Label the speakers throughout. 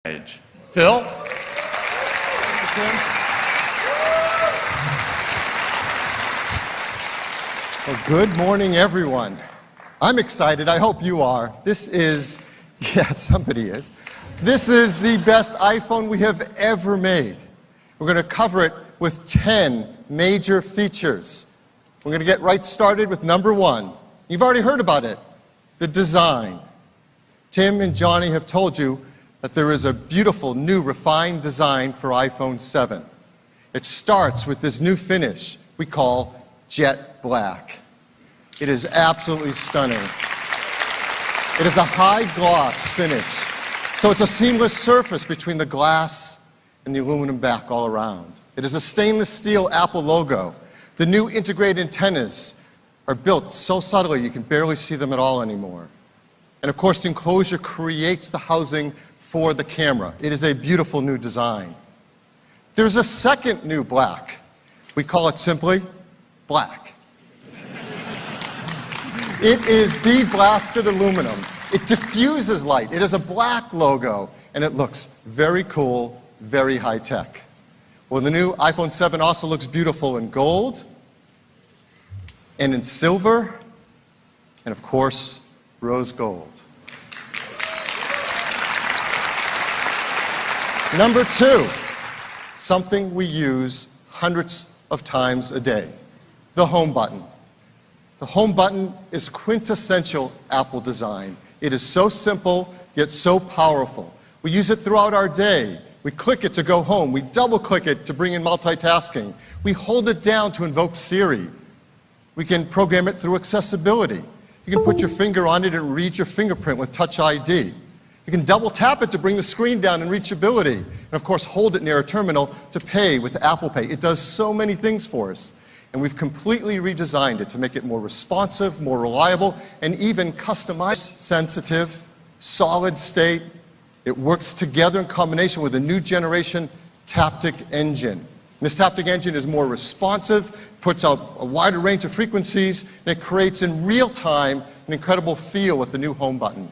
Speaker 1: Phil?
Speaker 2: Well, good morning, everyone. I'm excited. I hope you are. This is, yeah, somebody is. This is the best iPhone we have ever made. We're going to cover it with 10 major features. We're going to get right started with number one. You've already heard about it, the design. Tim and Johnny have told you that there is a beautiful, new, refined design for iPhone 7. It starts with this new finish we call jet black. It is absolutely stunning. It is a high gloss finish, so it's a seamless surface between the glass and the aluminum back all around. It is a stainless steel Apple logo. The new integrated antennas are built so subtly you can barely see them at all anymore. And of course, the enclosure creates the housing for the camera. It is a beautiful new design. There's a second new black. We call it simply black. It is bead-blasted aluminum. It diffuses light. It is a black logo, and it looks very cool, very high-tech. Well, the new iPhone 7 also looks beautiful in gold, and in silver, and of course, rose gold. Number two, something we use hundreds of times a day, the home button. The home button is quintessential Apple design. It is so simple, yet so powerful. We use it throughout our day. We click it to go home. We double-click it to bring in multitasking. We hold it down to invoke Siri. We can program it through accessibility. You can put your finger on it and read your fingerprint with Touch ID. You can double tap it to bring the screen down in reachability. And of course, hold it near a terminal to pay with Apple Pay. It does so many things for us. And we've completely redesigned it to make it more responsive, more reliable, and even customized, sensitive, solid state. It works together in combination with a new generation Taptic engine. This Taptic engine is more responsive, puts out a wider range of frequencies, and it creates in real time an incredible feel with the new home button.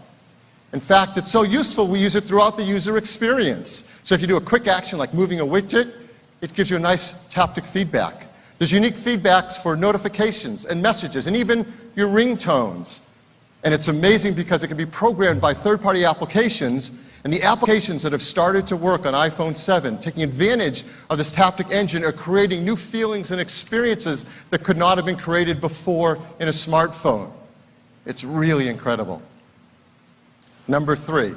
Speaker 2: In fact, it's so useful we use it throughout the user experience. So if you do a quick action like moving a widget, it gives you a nice Taptic feedback. There's unique feedbacks for notifications and messages and even your ringtones. And it's amazing because it can be programmed by third-party applications, and the applications that have started to work on iPhone 7, taking advantage of this Taptic engine, are creating new feelings and experiences that could not have been created before in a smartphone. It's really incredible. Number three,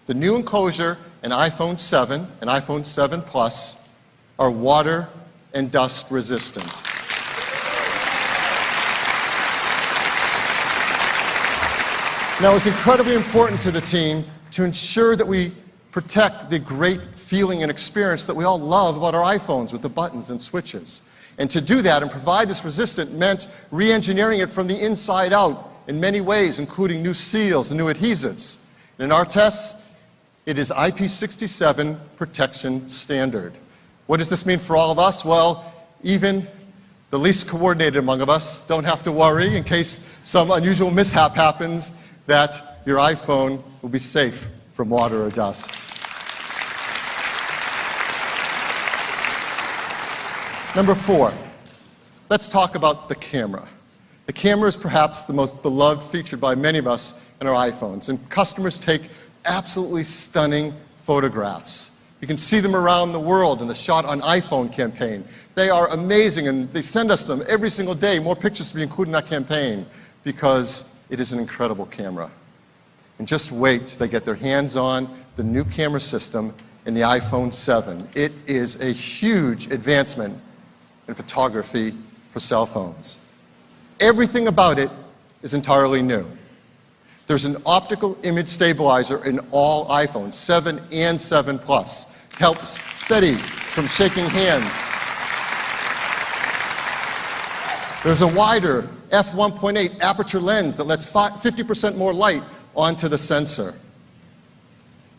Speaker 2: the new enclosure in iPhone 7 and iPhone 7 Plus are water and dust resistant. Now, it's incredibly important to the team to ensure that we protect the great feeling and experience that we all love about our iPhones with the buttons and switches. And to do that and provide this resistant meant re-engineering it from the inside out in many ways, including new seals and new adhesives. And in our tests, it is IP67 protection standard. What does this mean for all of us? Well, even the least coordinated among us don't have to worry in case some unusual mishap happens that your iPhone will be safe from water or dust. Number four, let's talk about the camera. The camera is perhaps the most beloved feature by many of us in our iPhones, and customers take absolutely stunning photographs. You can see them around the world in the Shot on iPhone campaign. They are amazing, and they send us them every single day, more pictures to be included in that campaign, because it is an incredible camera. And just wait till they get their hands on the new camera system in the iPhone 7. It is a huge advancement in photography for cell phones. Everything about it is entirely new. There's an optical image stabilizer in all iPhones, 7 and 7 Plus. Helps steady from shaking hands. There's a wider f1.8 aperture lens that lets 50% more light onto the sensor.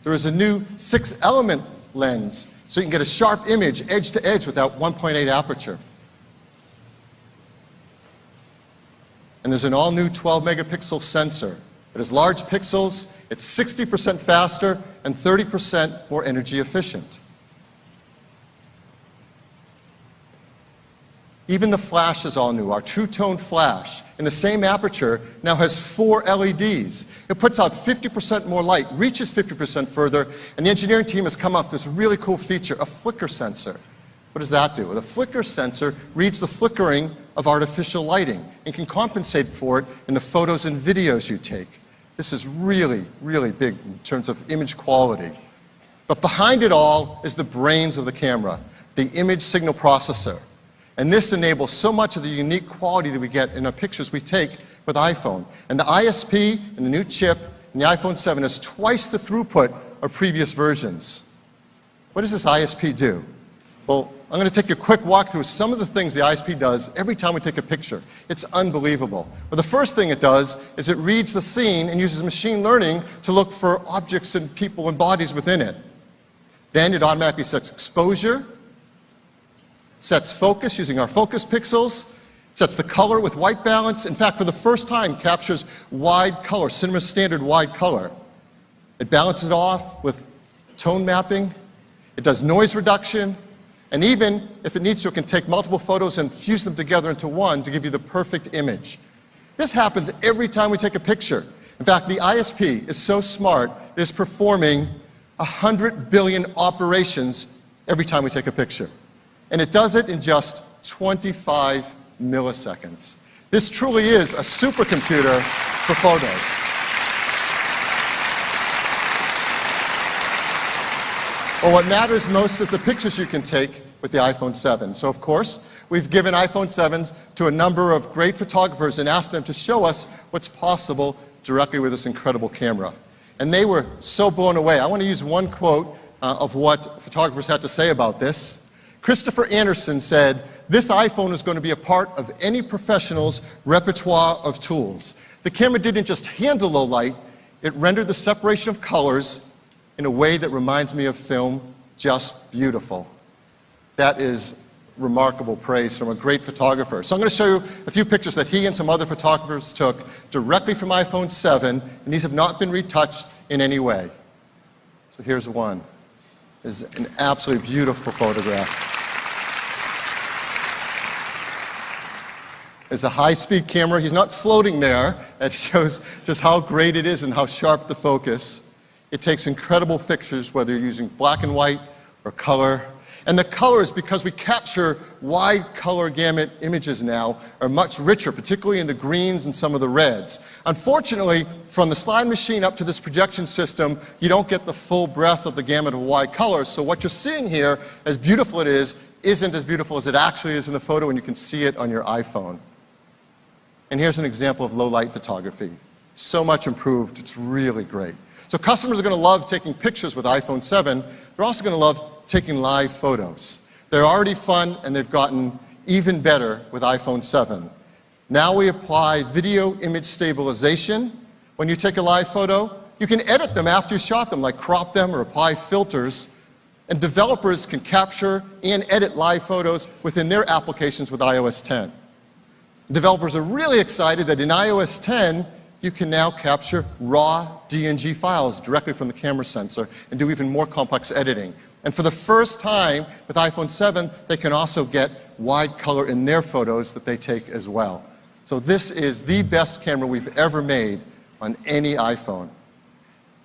Speaker 2: There is a new 6-element lens, so you can get a sharp image edge to edge with that 1.8 aperture. And there's an all-new 12-megapixel sensor. It has large pixels, It's 60% faster and 30% more energy efficient. Even the flash is all new. Our True Tone flash in the same aperture now has 4 LEDs. It puts out 50% more light, reaches 50% further, and the engineering team has come up with this really cool feature, a flicker sensor. What does that do? Well, the flicker sensor reads the flickering of artificial lighting and can compensate for it in the photos and videos you take. This is really, really big in terms of image quality. But behind it all is the brains of the camera, the image signal processor. And this enables so much of the unique quality that we get in our pictures we take with iPhone. And the ISP and the new chip in the iPhone 7 is twice the throughput of previous versions. What does this ISP do? Well, I'm going to take a quick walk through some of the things the ISP does every time we take a picture. It's unbelievable. Well, the first thing it does is it reads the scene and uses machine learning to look for objects and people and bodies within it. Then it automatically sets exposure, sets focus using our focus pixels, sets the color with white balance. In fact, for the first time, captures wide color, cinema standard wide color. It balances it off with tone mapping. It does noise reduction. And even if it needs to, it can take multiple photos and fuse them together into one to give you the perfect image. This happens every time we take a picture. In fact, the ISP is so smart, it is performing 100 billion operations every time we take a picture. And it does it in just 25 milliseconds. This truly is a supercomputer for photos. Well, what matters most is the pictures you can take with the iPhone 7. So, of course, we've given iPhone 7s to a number of great photographers and asked them to show us what's possible directly with this incredible camera. And they were so blown away. I want to use one quote of what photographers had to say about this. Christopher Anderson said, "This iPhone is going to be a part of any professional's repertoire of tools. The camera didn't just handle low light, it rendered the separation of colors in a way that reminds me of film, just beautiful." That is remarkable praise from a great photographer. So I'm going to show you a few pictures that he and some other photographers took directly from iPhone 7, and these have not been retouched in any way. So here's one. This is an absolutely beautiful photograph. It's a high-speed camera. He's not floating there. That shows just how great it is and how sharp the focus. It takes incredible pictures, whether you're using black and white or color. And the colors, because we capture wide color gamut images now, are much richer, particularly in the greens and some of the reds. Unfortunately, from the slide machine up to this projection system, you don't get the full breadth of the gamut of wide colors. So what you're seeing here, as beautiful it is, isn't as beautiful as it actually is in the photo, and you can see it on your iPhone. And here's an example of low-light photography. So much improved, it's really great. So customers are going to love taking pictures with iPhone 7. They're also going to love taking live photos. They're already fun, and they've gotten even better with iPhone 7. Now we apply video image stabilization. When you take a live photo, you can edit them after you shot them, like crop them or apply filters. And developers can capture and edit live photos within their applications with iOS 10. Developers are really excited that in iOS 10, you can now capture raw DNG files directly from the camera sensor and do even more complex editing. And for the first time with iPhone 7, they can also get wide color in their photos that they take as well. So this is the best camera we've ever made on any iPhone.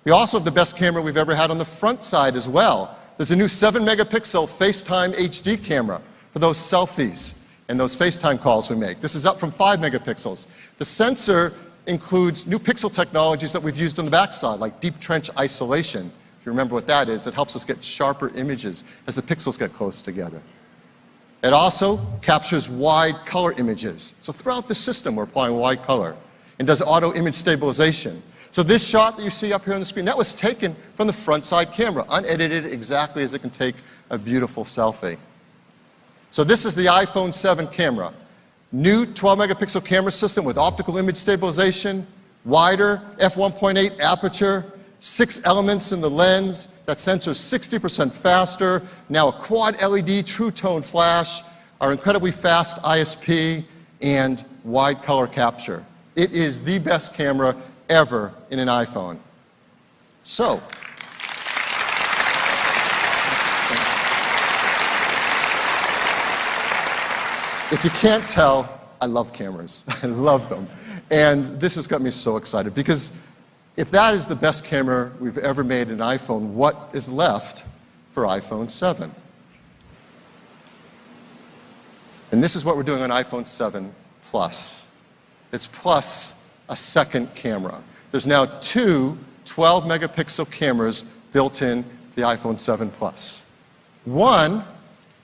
Speaker 2: We also have the best camera we've ever had on the front side as well. There's a new 7-megapixel FaceTime HD camera for those selfies and those FaceTime calls we make. This is up from 5 megapixels. The sensor includes new pixel technologies that we've used on the backside, like deep trench isolation. If you remember what that is, it helps us get sharper images as the pixels get close together. It also captures wide color images. So throughout the system, we're applying wide color and does auto image stabilization. So this shot that you see up here on the screen, that was taken from the front side camera, unedited exactly as it can take a beautiful selfie. So this is the iPhone 7 camera. New 12-megapixel camera system with optical image stabilization, wider f1.8 aperture, 6 elements in the lens. That sensor is 60% faster. Now a quad LED True Tone flash, our incredibly fast ISP, and wide color capture. It is the best camera ever in an iPhone. So, if you can't tell, I love cameras. I love them. And this has got me so excited because if that is the best camera we've ever made in an iPhone, what is left for iPhone 7? And this is what we're doing on iPhone 7 Plus. It's plus a second camera. There's now two 12-megapixel cameras built in the iPhone 7 Plus. One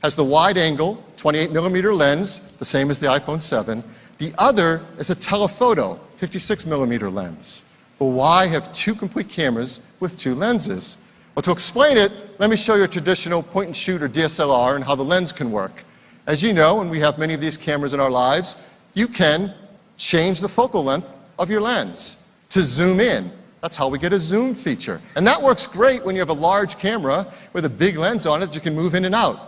Speaker 2: has the wide-angle 28-millimeter lens, the same as the iPhone 7. The other is a telephoto 56-millimeter lens. Well, why have two complete cameras with two lenses? Well, to explain it, let me show you a traditional point-and-shoot or DSLR and how the lens can work. As you know, and we have many of these cameras in our lives, you can change the focal length of your lens to zoom in. That's how we get a zoom feature. And that works great when you have a large camera with a big lens on it that you can move in and out.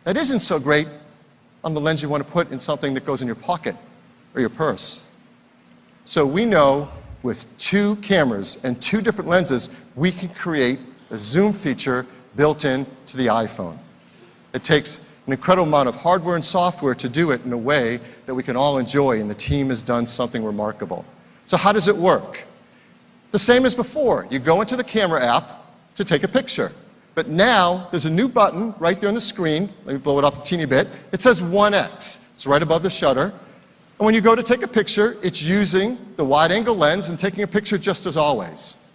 Speaker 2: That isn't so great on the lens you want to put in something that goes in your pocket or your purse. So we know with two cameras and two different lenses, we can create a zoom feature built into the iPhone. It takes an incredible amount of hardware and software to do it in a way that we can all enjoy, and the team has done something remarkable. So how does it work? The same as before. You go into the camera app to take a picture. But now there's a new button right there on the screen. Let me blow it up a teeny bit. It says 1x. It's right above the shutter. And when you go to take a picture, it's using the wide-angle lens and taking a picture just as always.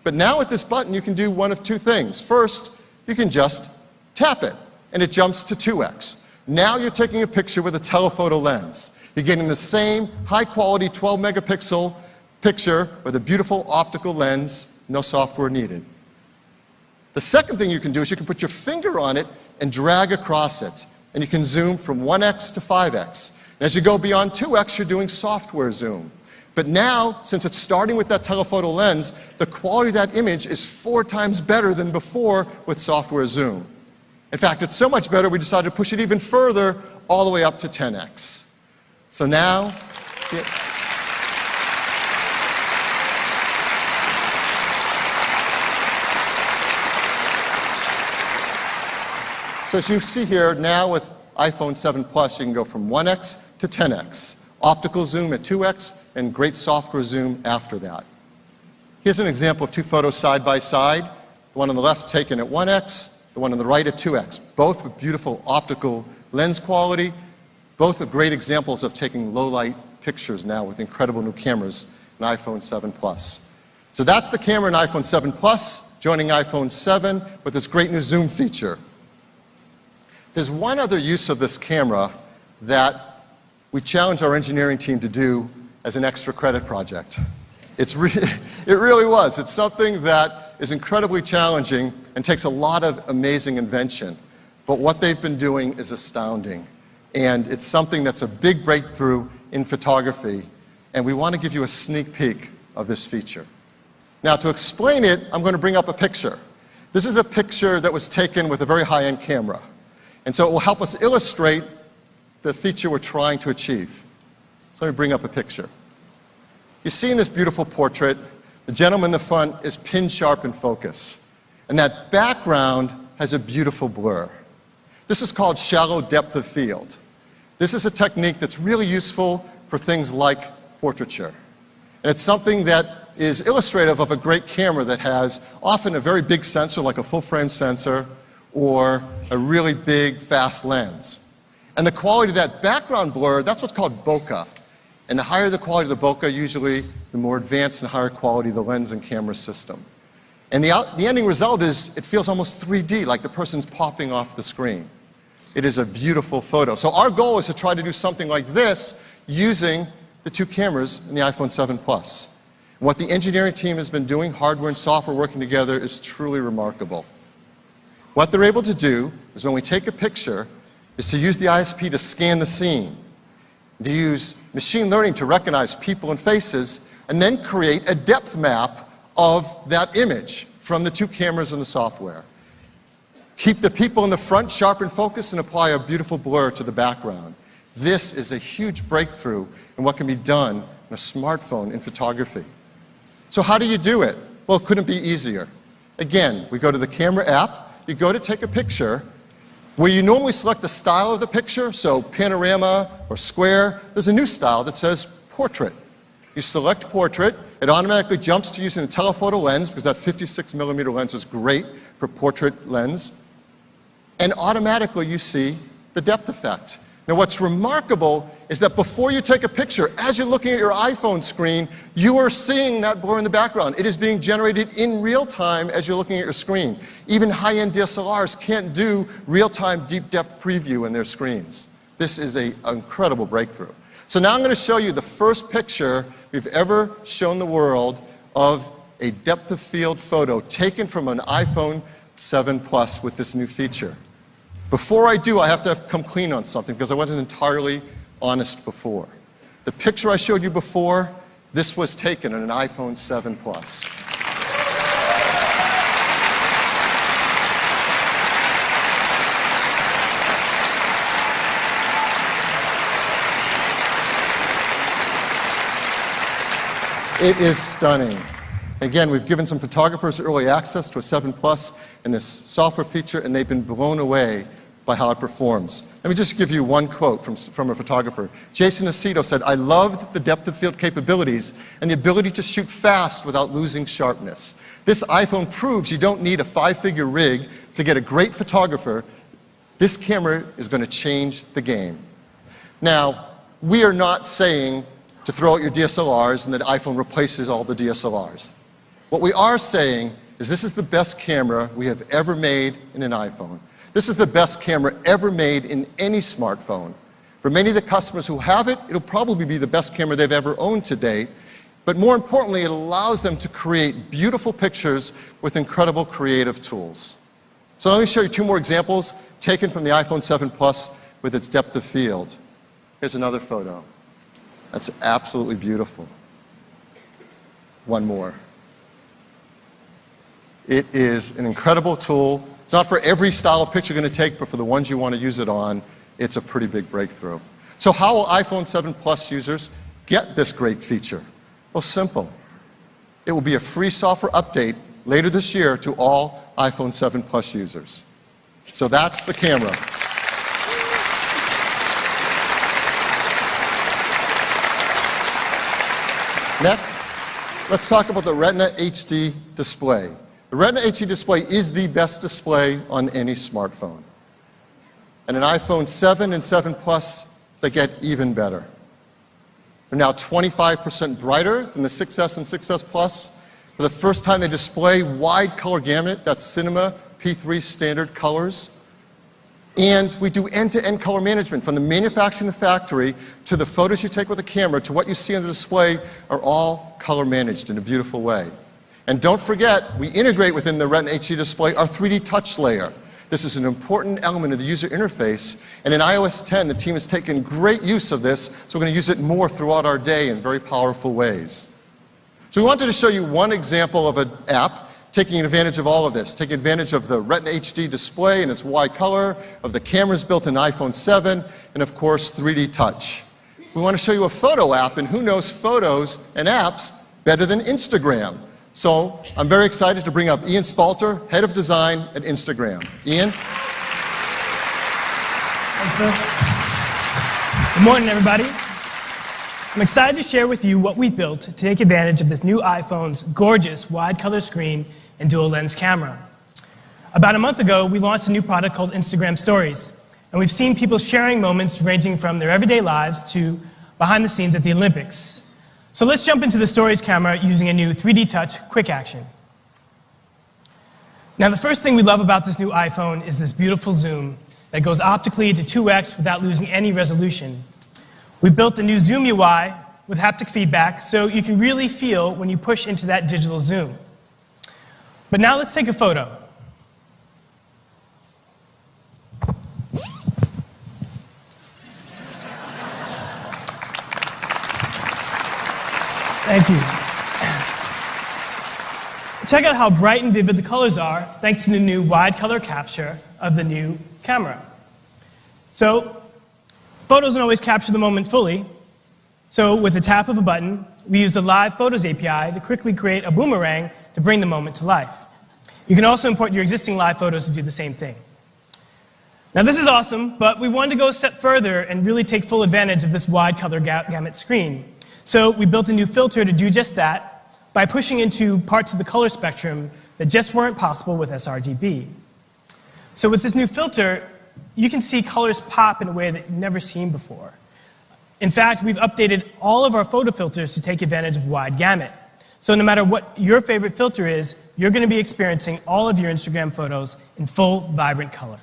Speaker 2: But now with this button, you can do one of two things. First, you can just tap it, and it jumps to 2x. Now you're taking a picture with a telephoto lens. You're getting the same high-quality 12-megapixel picture with a beautiful optical lens, no software needed. The second thing you can do is you can put your finger on it and drag across it, and you can zoom from 1x to 5x. And as you go beyond 2x, you're doing software zoom. But now, since it's starting with that telephoto lens, the quality of that image is 4 times better than before with software zoom. In fact, it's so much better, we decided to push it even further, all the way up to 10x. So now, so as you see here, now with iPhone 7 Plus, you can go from 1x to 10x. Optical zoom at 2x, and great software zoom after that. Here's an example of two photos side by side. The one on the left taken at 1x, the one on the right at 2x. Both with beautiful optical lens quality. Both are great examples of taking low-light pictures now with incredible new cameras in iPhone 7 Plus. So that's the camera in iPhone 7 Plus, joining iPhone 7 with this great new zoom feature. There's one other use of this camera that we challenged our engineering team to do as an extra credit project. It really was. It's something that is incredibly challenging and takes a lot of amazing invention. But what they've been doing is astounding. And it's something that's a big breakthrough in photography. And we want to give you a sneak peek of this feature. Now, to explain it, I'm going to bring up a picture. This is a picture that was taken with a very high-end camera. And so it will help us illustrate the feature we're trying to achieve. So let me bring up a picture. You see in this beautiful portrait, the gentleman in the front is pin sharp in focus. And that background has a beautiful blur. This is called shallow depth of field. This is a technique that's really useful for things like portraiture. And it's something that is illustrative of a great camera that has often a very big sensor, like a full-frame sensor, or a really big, fast lens. And the quality of that background blur, that's what's called bokeh. And the higher the quality of the bokeh, usually the more advanced and higher quality the lens and camera system. And the ending result is it feels almost 3D, like the person's popping off the screen. It is a beautiful photo. So our goal is to try to do something like this using the two cameras in the iPhone 7 Plus. And what the engineering team has been doing, hardware and software working together, is truly remarkable. What they're able to do is when we take a picture, is to use the ISP to scan the scene, to use machine learning to recognize people and faces, and then create a depth map of that image from the two cameras and the software. Keep the people in the front sharp in focus and apply a beautiful blur to the background. This is a huge breakthrough in what can be done on a smartphone in photography. So how do you do it? Well, it couldn't be easier. Again, we go to the camera app, you go to take a picture, where you normally select the style of the picture, so panorama or square, there's a new style that says portrait. You select portrait, it automatically jumps to using the telephoto lens, because that 56mm lens is great for portrait lens, and automatically you see the depth effect. Now what's remarkable is that before you take a picture, as you're looking at your iPhone screen, you are seeing that blur in the background. It is being generated in real time as you're looking at your screen. Even high-end DSLRs can't do real-time deep depth preview in their screens. This is an incredible breakthrough. So now I'm going to show you the first picture we've ever shown the world of a depth of field photo taken from an iPhone 7 Plus with this new feature. Before I do, I have to come clean on something because I wasn't entirely honest before. The picture I showed you before, this was taken on an iPhone 7 Plus. It is stunning. Again, we've given some photographers early access to a 7 Plus and this software feature, and they've been blown away by how it performs. Let me just give you one quote from a photographer. Jason Aceto said, "I loved the depth of field capabilities and the ability to shoot fast without losing sharpness. This iPhone proves you don't need a 5-figure rig to get a great photographer. This camera is going to change the game." Now, we are not saying to throw out your DSLRs and that iPhone replaces all the DSLRs. What we are saying is this is the best camera we have ever made in an iPhone. This is the best camera ever made in any smartphone. For many of the customers who have it, it'll probably be the best camera they've ever owned to date. But more importantly, it allows them to create beautiful pictures with incredible creative tools. So let me show you two more examples taken from the iPhone 7 Plus with its depth of field. Here's another photo. That's absolutely beautiful. One more. It is an incredible tool. It's not for every style of picture you're going to take, but for the ones you want to use it on, it's a pretty big breakthrough. So how will iPhone 7 Plus users get this great feature? Well, simple. It will be a free software update later this year to all iPhone 7 Plus users. So that's the camera. Next, let's talk about the Retina HD display. The Retina HD display is the best display on any smartphone. And an iPhone 7 and 7 Plus, they get even better. They're now 25% brighter than the 6S and 6S Plus. For the first time, they display wide color gamut, that's Cinema P3 standard colors. And we do end-to-end color management, from the manufacturing in the factory to the photos you take with the camera to what you see on the display are all color managed in a beautiful way. And don't forget, we integrate within the Retina HD display our 3D touch layer. This is an important element of the user interface, and in iOS 10, the team has taken great use of this, so we're going to use it more throughout our day in very powerful ways. So we wanted to show you one example of an app taking advantage of all of this, taking advantage of the Retina HD display and its wide color, of the cameras built in iPhone 7, and of course 3D touch. We want to show you a photo app, and who knows photos and apps better than Instagram? So I'm very excited to bring up Ian Spalter, Head of Design at Instagram. Ian?
Speaker 1: Thanks, Phil. Good morning, everybody. I'm excited to share with you what we built to take advantage of this new iPhone's gorgeous wide color screen and dual lens camera. About a month ago, we launched a new product called Instagram Stories, and we've seen people sharing moments ranging from their everyday lives to behind the scenes at the Olympics. So let's jump into the Stories camera using a new 3D Touch Quick Action. Now, the first thing we love about this new iPhone is this beautiful zoom that goes optically to 2x without losing any resolution. We built a new Zoom UI with haptic feedback so you can really feel when you push into that digital zoom. But now let's take a photo. Thank you. Check out how bright and vivid the colors are thanks to the new wide color capture of the new camera. So, photos don't always capture the moment fully. So with the tap of a button, we use the Live Photos API to quickly create a boomerang to bring the moment to life. You can also import your existing live photos to do the same thing. Now this is awesome, but we wanted to go a step further and really take full advantage of this wide color gamut screen. So we built a new filter to do just that by pushing into parts of the color spectrum that just weren't possible with sRGB. So with this new filter, you can see colors pop in a way that you've never seen before. In fact, we've updated all of our photo filters to take advantage of wide gamut. So no matter what your favorite filter is, you're going to be experiencing all of your Instagram photos in full, vibrant color.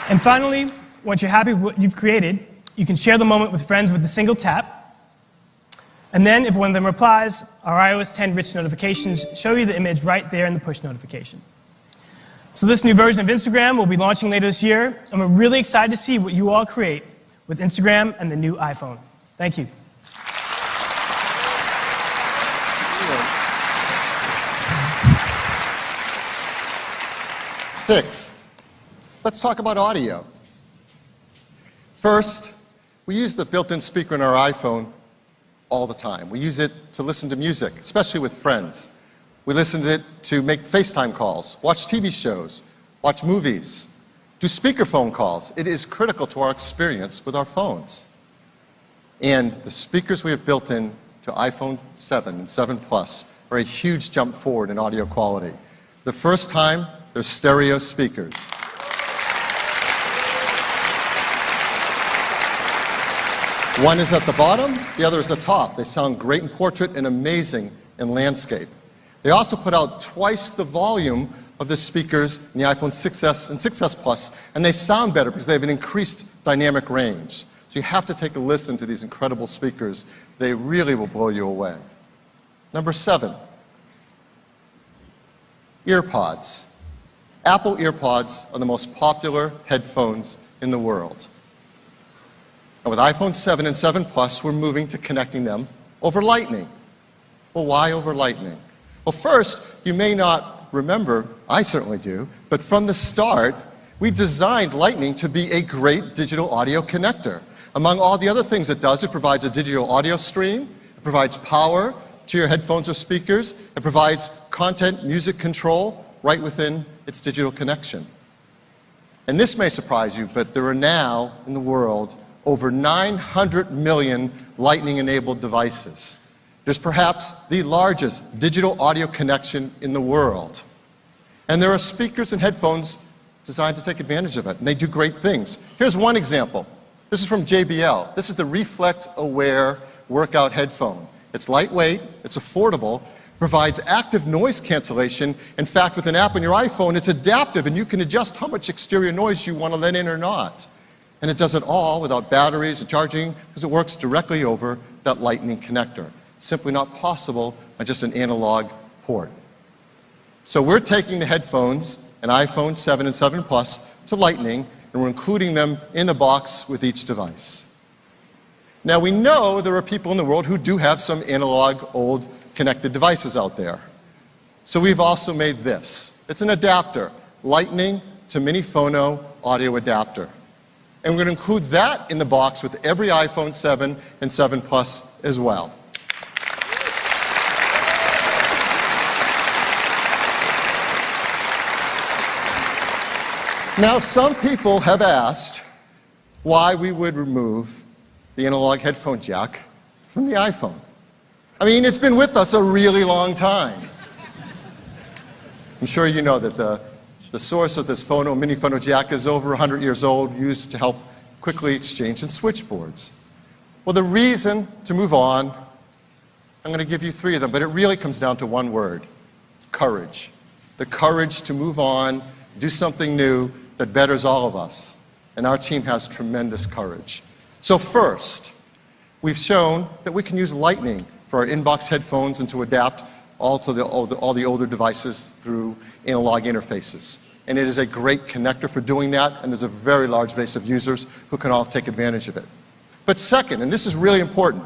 Speaker 1: And finally, once you're happy with what you've created, you can share the moment with friends with a single tap. And then, if one of them replies, our iOS 10 rich notifications show you the image right there in the push notification. So this new version of Instagram will be launching later this year, and we're really excited to see what you all create with Instagram and the new iPhone. Thank you.
Speaker 2: 6. Let's talk about audio. First, we use the built-in speaker in our iPhone all the time. We use it to listen to music, especially with friends. We listen to it to make FaceTime calls, watch TV shows, watch movies, do speakerphone calls. It is critical to our experience with our phones. And the speakers we have built in to iPhone 7 and 7 Plus are a huge jump forward in audio quality. The first time, they're stereo speakers. One is at the bottom, the other is the top. They sound great in portrait and amazing in landscape. They also put out twice the volume of the speakers in the iPhone 6s and 6s Plus, and they sound better because they have an increased dynamic range. So you have to take a listen to these incredible speakers. They really will blow you away. Number 7, EarPods. Apple EarPods are the most popular headphones in the world. And with iPhone 7 and 7 Plus, we're moving to connecting them over Lightning. Well, why over Lightning? Well, first, you may not remember, I certainly do, but from the start, we designed Lightning to be a great digital audio connector. Among all the other things it does, it provides a digital audio stream, it provides power to your headphones or speakers, it provides content music control right within its digital connection. And this may surprise you, but there are now in the world over 900 million Lightning-enabled devices. There's perhaps the largest digital audio connection in the world. And there are speakers and headphones designed to take advantage of it, and they do great things. Here's one example. This is from JBL. This is the Reflect Aware workout headphone. It's lightweight, it's affordable, provides active noise cancellation. In fact, with an app on your iPhone, it's adaptive, and you can adjust how much exterior noise you want to let in or not. And it does it all without batteries and charging because it works directly over that Lightning connector. Simply not possible on just an analog port. So we're taking the headphones and iPhone 7 and 7 Plus to Lightning, and we're including them in the box with each device. Now we know there are people in the world who do have some analog old connected devices out there. So we've also made this. It's an adapter, Lightning to Mini Phono audio adapter. And we're going to include that in the box with every iPhone 7 and 7 Plus as well. Now, some people have asked why we would remove the analog headphone jack from the iPhone. I mean, it's been with us a really long time. I'm sure you know that the source of this mini phono jack is over 100 years old, used to help quickly exchange in switchboards. Well, the reason to move on, I'm going to give you 3 of them, but it really comes down to one word: courage. The courage to move on, do something new that betters all of us. And our team has tremendous courage. So first, we've shown that we can use Lightning for our inbox headphones and to adapt all the older devices through analog interfaces. And it is a great connector for doing that, and there's a very large base of users who can all take advantage of it. But second, and this is really important,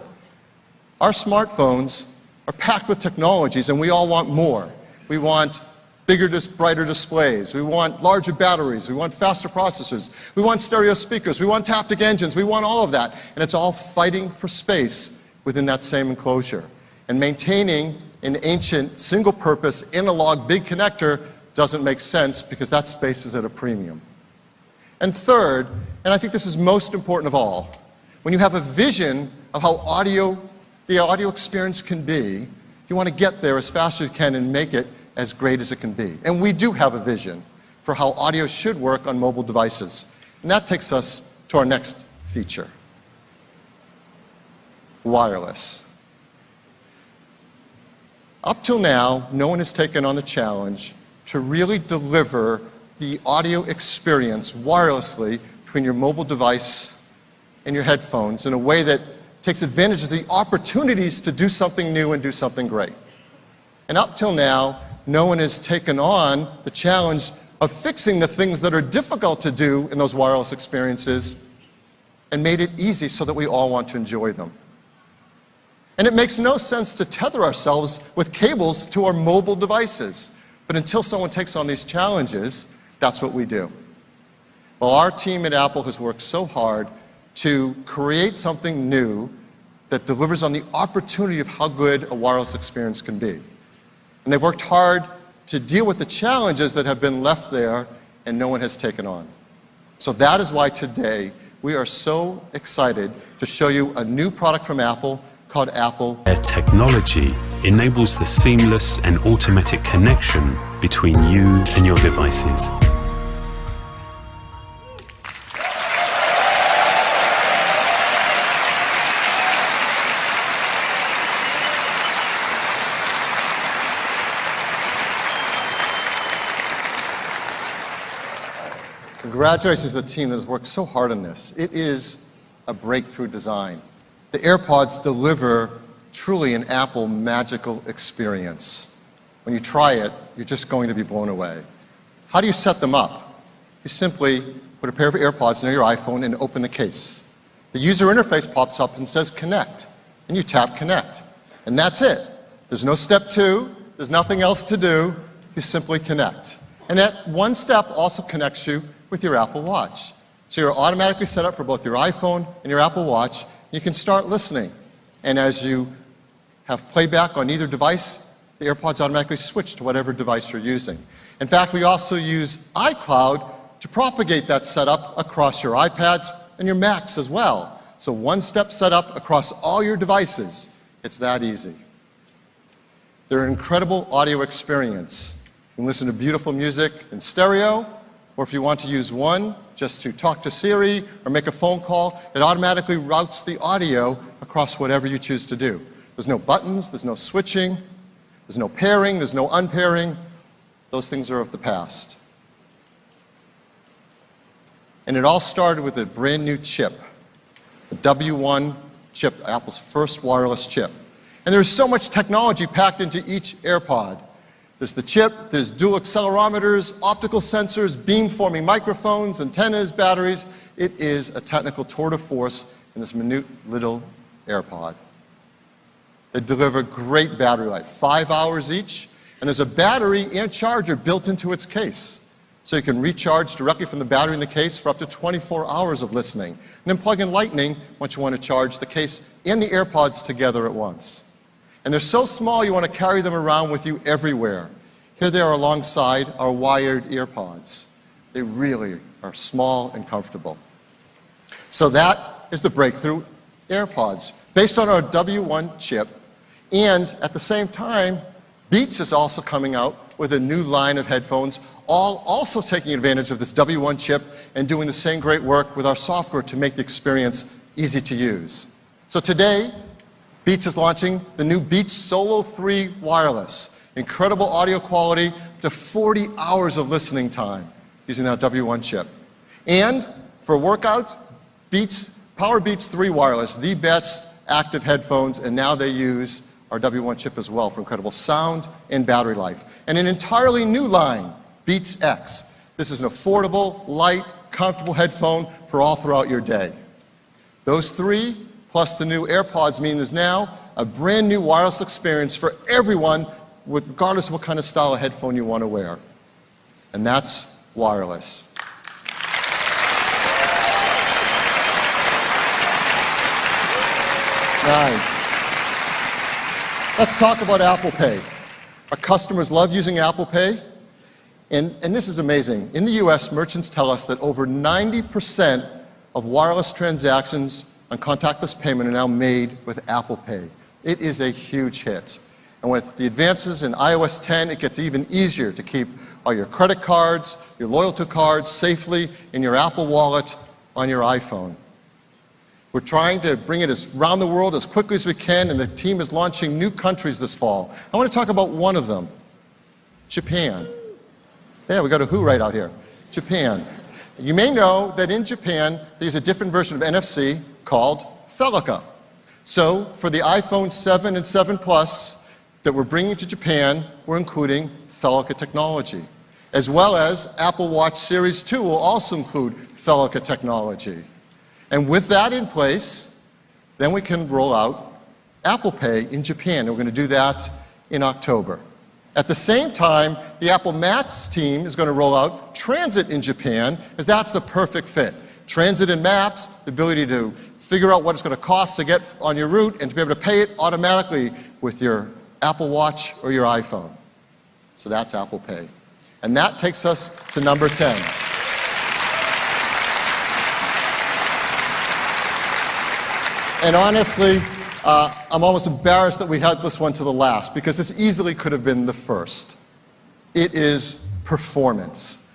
Speaker 2: our smartphones are packed with technologies, and we all want more. We want bigger, brighter displays. We want larger batteries. We want faster processors. We want stereo speakers. We want taptic engines. We want all of that. And it's all fighting for space within that same enclosure. And maintaining an ancient single-purpose analog big connector doesn't make sense because that space is at a premium. And third, and I think this is most important of all, when you have a vision of how the audio experience can be, you want to get there as fast as you can and make it as great as it can be. And we do have a vision for how audio should work on mobile devices. And that takes us to our next feature: wireless. Up till now, no one has taken on the challenge to really deliver the audio experience wirelessly between your mobile device and your headphones in a way that takes advantage of the opportunities to do something new and do something great. And up till now, no one has taken on the challenge of fixing the things that are difficult to do in those wireless experiences and made it easy so that we all want to enjoy them. And it makes no sense to tether ourselves with cables to our mobile devices. But until someone takes on these challenges, that's what we do. Well, our team at Apple has worked so hard to create something new that delivers on the opportunity of how good a wireless experience can be. And they've worked hard to deal with the challenges that have been left there and no one has taken on. So that is why today we are so excited to show you a new product from Apple called Apple.
Speaker 3: Their technology enables the seamless and automatic connection between you and your devices.
Speaker 2: Congratulations to the team that has worked so hard on this. It is a breakthrough design. The AirPods deliver truly an Apple magical experience. When you try it, you're just going to be blown away. How do you set them up? You simply put a pair of AirPods near your iPhone and open the case. The user interface pops up and says connect, and you tap connect. And that's it. There's no step two, there's nothing else to do, you simply connect. And that one step also connects you with your Apple Watch. So you're automatically set up for both your iPhone and your Apple Watch. You can start listening. And as you have playback on either device, the AirPods automatically switch to whatever device you're using. In fact, we also use iCloud to propagate that setup across your iPads and your Macs as well. So one-step setup across all your devices. It's that easy. They're an incredible audio experience. You can listen to beautiful music in stereo, or if you want to use one just to talk to Siri or make a phone call, it automatically routes the audio across whatever you choose to do. There's no buttons, there's no switching, there's no pairing, there's no unpairing. Those things are of the past. And it all started with a brand new chip, the W1 chip, Apple's first wireless chip. And there's so much technology packed into each AirPod. There's the chip, there's dual accelerometers, optical sensors, beamforming microphones, antennas, batteries. It is a technical tour de force in this minute little AirPod. They deliver great battery life, 5 hours each, and there's a battery and charger built into its case. So you can recharge directly from the battery in the case for up to 24 hours of listening. And then plug in Lightning once you want to charge the case and the AirPods together at once. And they're so small you want to carry them around with you everywhere. Here they are alongside our wired EarPods. They really are small and comfortable. So that is the breakthrough AirPods, based on our W1 chip. And at the same time, Beats is also coming out with a new line of headphones, all also taking advantage of this W1 chip and doing the same great work with our software to make the experience easy to use. So today, Beats is launching the new Beats Solo 3 Wireless. Incredible audio quality, up to 40 hours of listening time using that W1 chip. And for workouts, Power Beats 3 Wireless, the best active headphones, and now they use our W1 chip as well for incredible sound and battery life. And an entirely new line, Beats X. This is an affordable, light, comfortable headphone for all throughout your day. Those three, plus the new AirPods, mean there's now a brand new wireless experience for everyone, regardless of what kind of style of headphone you want to wear. And that's wireless. Nice. Let's talk about Apple Pay. Our customers love using Apple Pay, and this is amazing. In the US, merchants tell us that over 90% of wireless transactions on contactless payment are now made with Apple Pay. It is a huge hit. And with the advances in iOS 10, it gets even easier to keep all your credit cards, your loyalty cards safely in your Apple Wallet on your iPhone. We're trying to bring it around the world as quickly as we can, and the team is launching new countries this fall. I want to talk about one of them, Japan. Yeah, we got a who right out here. Japan. You may know that in Japan, there's a different version of NFC called Felica. So for the iPhone 7 and 7 Plus that we're bringing to Japan, we're including Felica technology. As well as Apple Watch Series 2 will also include Felica technology. And with that in place, then we can roll out Apple Pay in Japan. And we're going to do that in October. At the same time, the Apple Maps team is going to roll out Transit in Japan, as that's the perfect fit. Transit and Maps, the ability to figure out what it's going to cost to get on your route and to be able to pay it automatically with your Apple Watch or your iPhone. So that's Apple Pay. And that takes us to number 10. And honestly, I'm almost embarrassed that we had this one to the last, because this easily could have been the first. It is performance.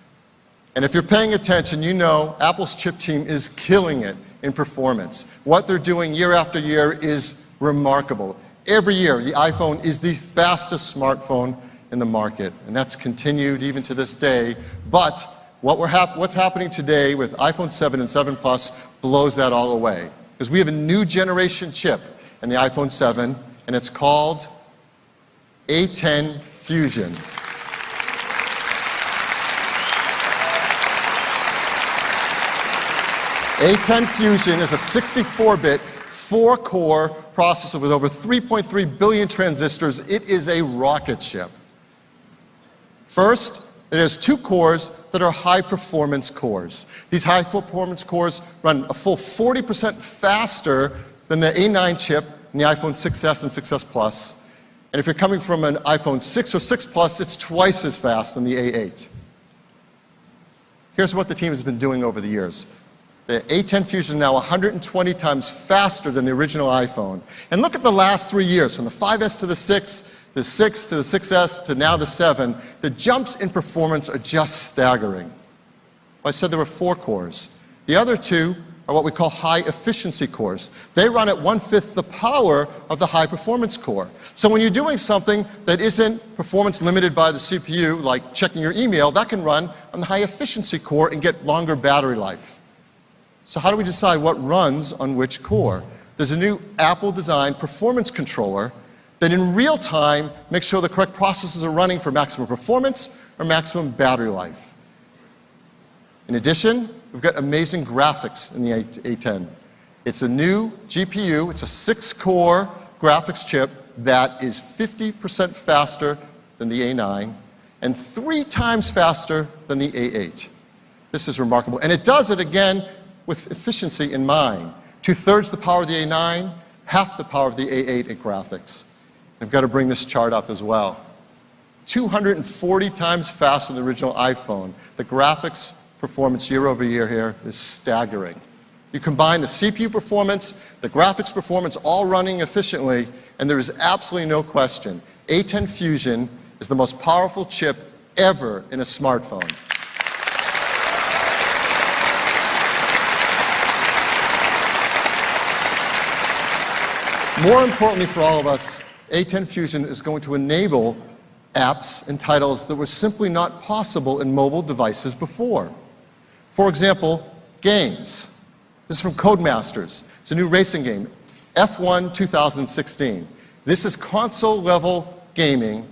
Speaker 2: And if you're paying attention, you know Apple's chip team is killing it in performance. What they're doing year after year is remarkable. Every year, the iPhone is the fastest smartphone in the market, and that's continued even to this day. But what's happening today with iPhone 7 and 7 Plus blows that all away, because we have a new generation chip in the iPhone 7, and it's called A10 Fusion. A10 Fusion is a 64-bit, 4-core processor with over 3.3 billion transistors. It is a rocket ship. First, it has 2 cores that are high-performance cores. These high-performance cores run a full 40% faster than the A9 chip in the iPhone 6s and 6s Plus. And if you're coming from an iPhone 6 or 6 Plus, it's twice as fast than the A8. Here's what the team has been doing over the years. The A10 Fusion is now 120 times faster than the original iPhone. And look at the last 3 years, from the 5S to the 6, the 6 to the 6S to now the 7. The jumps in performance are just staggering. Well, I said there were 4 cores. The other 2 are what we call high-efficiency cores. They run at 1/5 the power of the high-performance core. So when you're doing something that isn't performance limited by the CPU, like checking your email, that can run on the high-efficiency core and get longer battery life. So how do we decide what runs on which core? There's a new Apple-designed performance controller that in real time makes sure the correct processes are running for maximum performance or maximum battery life. In addition, we've got amazing graphics in the A10. It's a new GPU. It's a 6-core graphics chip that is 50% faster than the A9 and 3 times faster than the A8. This is remarkable. And it does it, again, with efficiency in mind. 2/3 the power of the A9, half the power of the A8 at graphics. I've got to bring this chart up as well. 240 times faster than the original iPhone. The graphics performance year over year here is staggering. You combine the CPU performance, the graphics performance, all running efficiently, and there is absolutely no question. A10 Fusion is the most powerful chip ever in a smartphone. More importantly for all of us, A10 Fusion is going to enable apps and titles that were simply not possible in mobile devices before. For example, games. This is from Codemasters. It's a new racing game, F1 2016. This is console-level gaming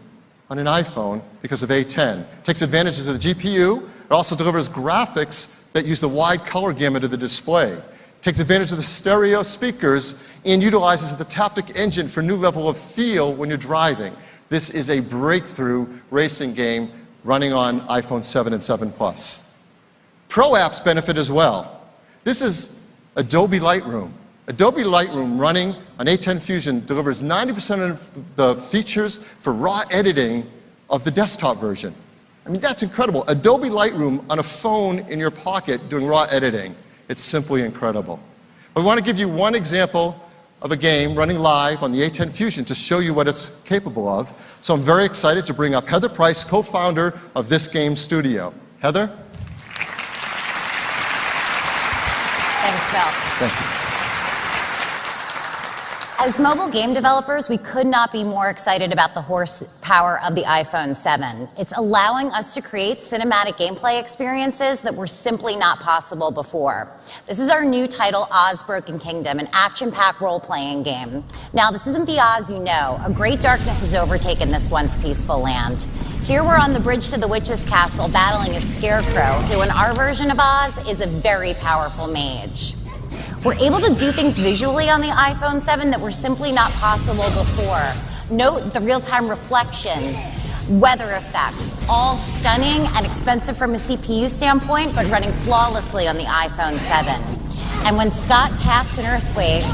Speaker 2: on an iPhone because of A10. It takes advantages of the GPU. It also delivers graphics that use the wide color gamut of the display. Takes advantage of the stereo speakers and utilizes the Taptic engine for a new level of feel when you're driving. This is a breakthrough racing game running on iPhone 7 and 7 Plus. Pro apps benefit as well. This is Adobe Lightroom. Adobe Lightroom running on A10 Fusion delivers 90% of the features for raw editing of the desktop version. I mean, that's incredible. Adobe Lightroom on a phone in your pocket doing raw editing. It's simply incredible. But we want to give you one example of a game running live on the A10 Fusion to show you what it's capable of. So I'm very excited to bring up Heather Price, co-founder of this game studio. Heather?
Speaker 4: Thanks, Phil.
Speaker 2: Thank you.
Speaker 4: As mobile game developers, we could not be more excited about the horsepower of the iPhone 7. It's allowing us to create cinematic gameplay experiences that were simply not possible before. This is our new title, Oz Broken Kingdom, an action-packed role-playing game. Now, this isn't the Oz you know. A great darkness has overtaken this once peaceful land. Here we're on the bridge to the witch's castle battling a scarecrow, who in our version of Oz is a very powerful mage. We're able to do things visually on the iPhone 7 that were simply not possible before. Note the real-time reflections, weather effects, all stunning and expensive from a CPU standpoint, but running flawlessly on the iPhone 7. And when Scott casts an earthquake,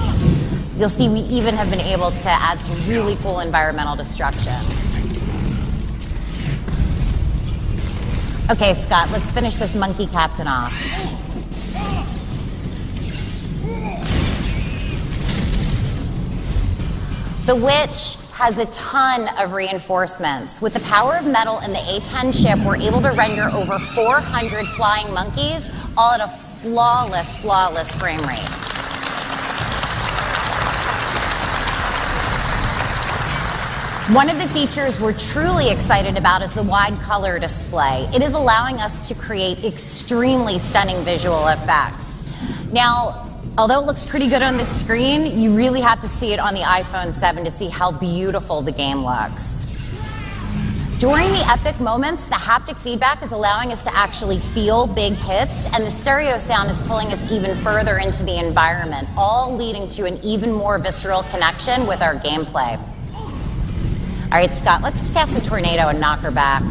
Speaker 4: you'll see we even have been able to add some really cool environmental destruction. Okay, Scott, let's finish this monkey captain off. The Witch has a ton of reinforcements. With the power of metal and the A10 chip, we're able to render over 400 flying monkeys, all at a flawless frame rate. One of the features we're truly excited about is the wide color display. It is allowing us to create extremely stunning visual effects. Now, although it looks pretty good on the screen, you really have to see it on the iPhone 7 to see how beautiful the game looks. During the epic moments, the haptic feedback is allowing us to actually feel big hits, and the stereo sound is pulling us even further into the environment, all leading to an even more visceral connection with our gameplay. All right, Scott, let's cast a tornado and knock her back.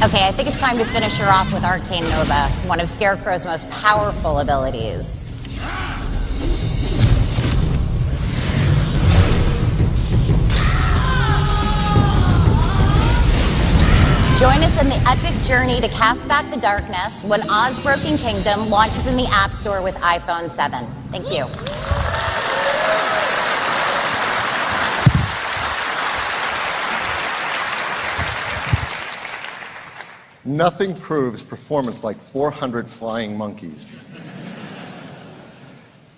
Speaker 4: Okay, I think it's time to finish her off with Arcane Nova, one of Scarecrow's most powerful abilities. Join us in the epic journey to cast back the darkness when Oz Broken Kingdom launches in the App Store with iPhone 7. Thank you.
Speaker 2: Nothing proves performance like 400 flying monkeys.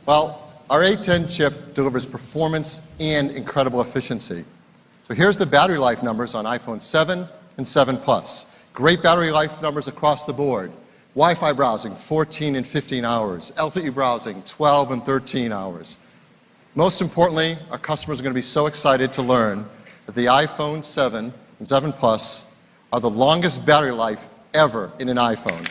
Speaker 2: Well, our A10 chip delivers performance and incredible efficiency. So here's the battery life numbers on iPhone 7 and 7 Plus. Great battery life numbers across the board. Wi-Fi browsing, 14 and 15 hours. LTE browsing, 12 and 13 hours. Most importantly, our customers are going to be so excited to learn that the iPhone 7 and 7 Plus are the longest battery life ever in an iPhone.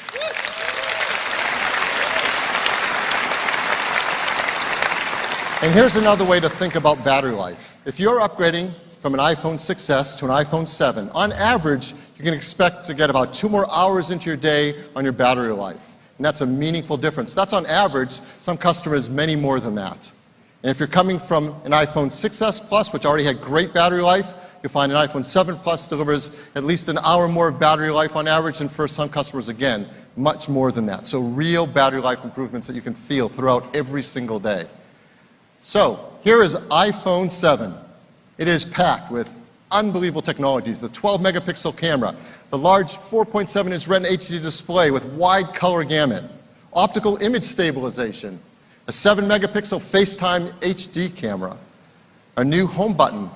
Speaker 2: And here's another way to think about battery life. If you're upgrading from an iPhone 6S to an iPhone 7, on average, you can expect to get about 2 more hours into your day on your battery life. And that's a meaningful difference. That's on average. Some customers, many more than that. And if you're coming from an iPhone 6S Plus, which already had great battery life, you'll find an iPhone 7 Plus delivers at least an hour more of battery life on average, and for some customers, again, much more than that. So real battery life improvements that you can feel throughout every single day. So here is iPhone 7. It is packed with unbelievable technologies. The 12-megapixel camera, the large 4.7-inch Retina HD display with wide color gamut, optical image stabilization, a 7-megapixel FaceTime HD camera, a new home button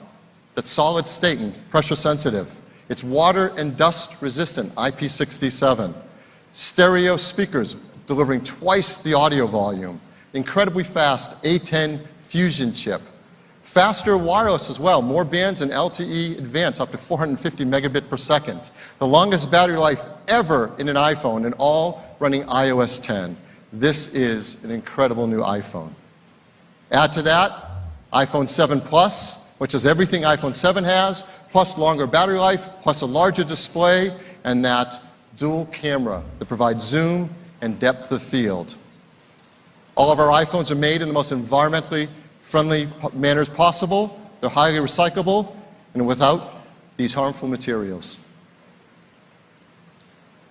Speaker 2: that's solid state and pressure sensitive. It's water and dust resistant, IP67. Stereo speakers delivering twice the audio volume. Incredibly fast A10 Fusion chip. Faster wireless as well, more bands and LTE Advanced up to 450 megabit per second. The longest battery life ever in an iPhone, and all running iOS 10. This is an incredible new iPhone. Add to that iPhone 7 Plus, which is everything iPhone 7 has, plus longer battery life, plus a larger display, and that dual camera that provides zoom and depth of field. All of our iPhones are made in the most environmentally friendly manners possible. They're highly recyclable and without these harmful materials.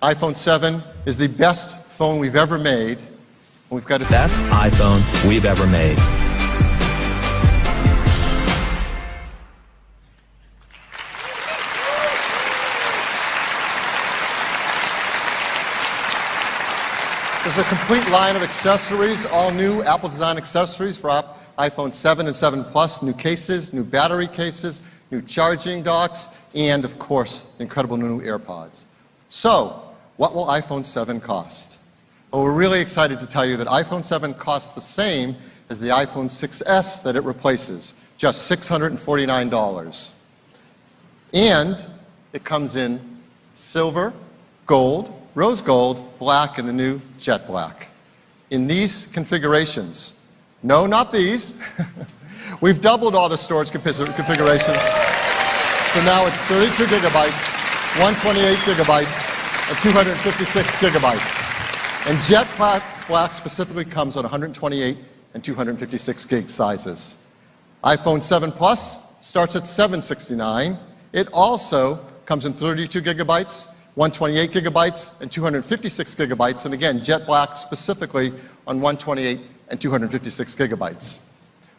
Speaker 2: iPhone 7 is the best phone we've ever made. And we've got a
Speaker 5: best iPhone we've ever made.
Speaker 2: There's a complete line of accessories, all new Apple design accessories for iPhone 7 and 7 Plus, new cases, new battery cases, new charging docks, and of course, incredible new AirPods. So, what will iPhone 7 cost? Well, we're really excited to tell you that iPhone 7 costs the same as the iPhone 6S that it replaces, just $649. And it comes in silver, gold, rose gold, black, and the new jet black. In these configurations, no, not these, we've doubled all the storage configurations. So now it's 32 gigabytes, 128 gigabytes, and 256 gigabytes. And jet black specifically comes on 128 and 256 gig sizes. iPhone 7 Plus starts at $769. It also comes in 32 gigabytes, 128 gigabytes, and 256 gigabytes, and again, jet black specifically on 128 and 256 gigabytes.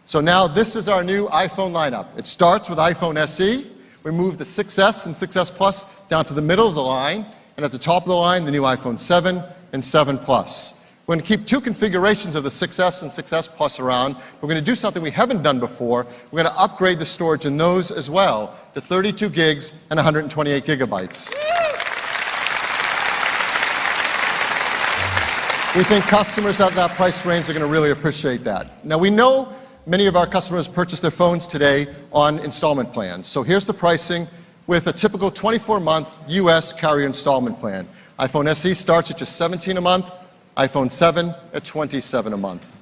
Speaker 2: So now this is our new iPhone lineup. It starts with iPhone SE. We move the 6S and 6S Plus down to the middle of the line, and at the top of the line, the new iPhone 7 and 7 Plus. We're going to keep two configurations of the 6S and 6S Plus around. We're going to do something we haven't done before. We're going to upgrade the storage in those as well to 32 gigs and 128 gigabytes. We think customers at that price range are going to really appreciate that. Now, we know many of our customers purchase their phones today on installment plans. So here's the pricing with a typical 24-month US carrier installment plan. iPhone SE starts at just $17 a month, iPhone 7 at $27 a month.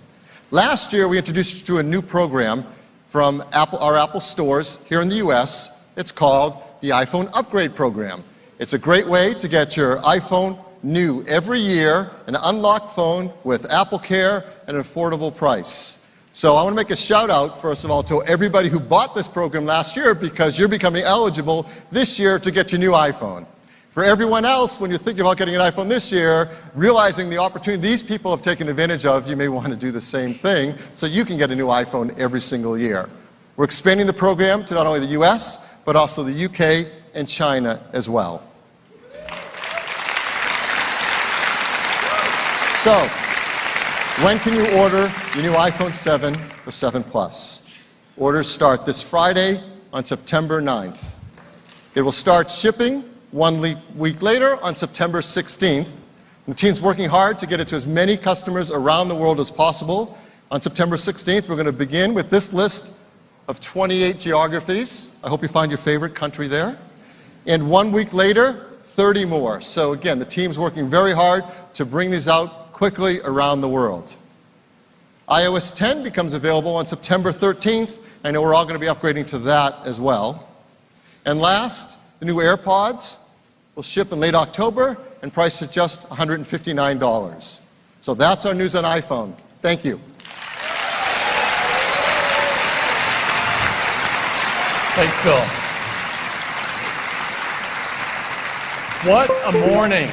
Speaker 2: Last year, we introduced you to a new program from our Apple stores here in the US. It's called the iPhone Upgrade Program. It's a great way to get your iPhone new every year, an unlocked phone with Apple Care at an affordable price. So I want to make a shout out, first of all, to everybody who bought this program last year, because you're becoming eligible this year to get your new iPhone. For everyone else, when you're thinking about getting an iPhone this year, realizing the opportunity these people have taken advantage of, you may want to do the same thing so you can get a new iPhone every single year. We're expanding the program to not only the US, but also the UK and China as well. So, when can you order your new iPhone 7 or 7 Plus? Orders start this Friday on September 9th. It will start shipping 1 week later on September 16th. The team's working hard to get it to as many customers around the world as possible. On September 16th, we're going to begin with this list of 28 geographies. I hope you find your favorite country there. And 1 week later, 30 more. So again, the team's working very hard to bring these out quickly around the world. iOS 10 becomes available on September 13th. I know we're all going to be upgrading to that as well. And last, the new AirPods will ship in late October and priced at just $159. So that's our news on iPhone. Thank you.
Speaker 6: Thanks, Phil. What a morning.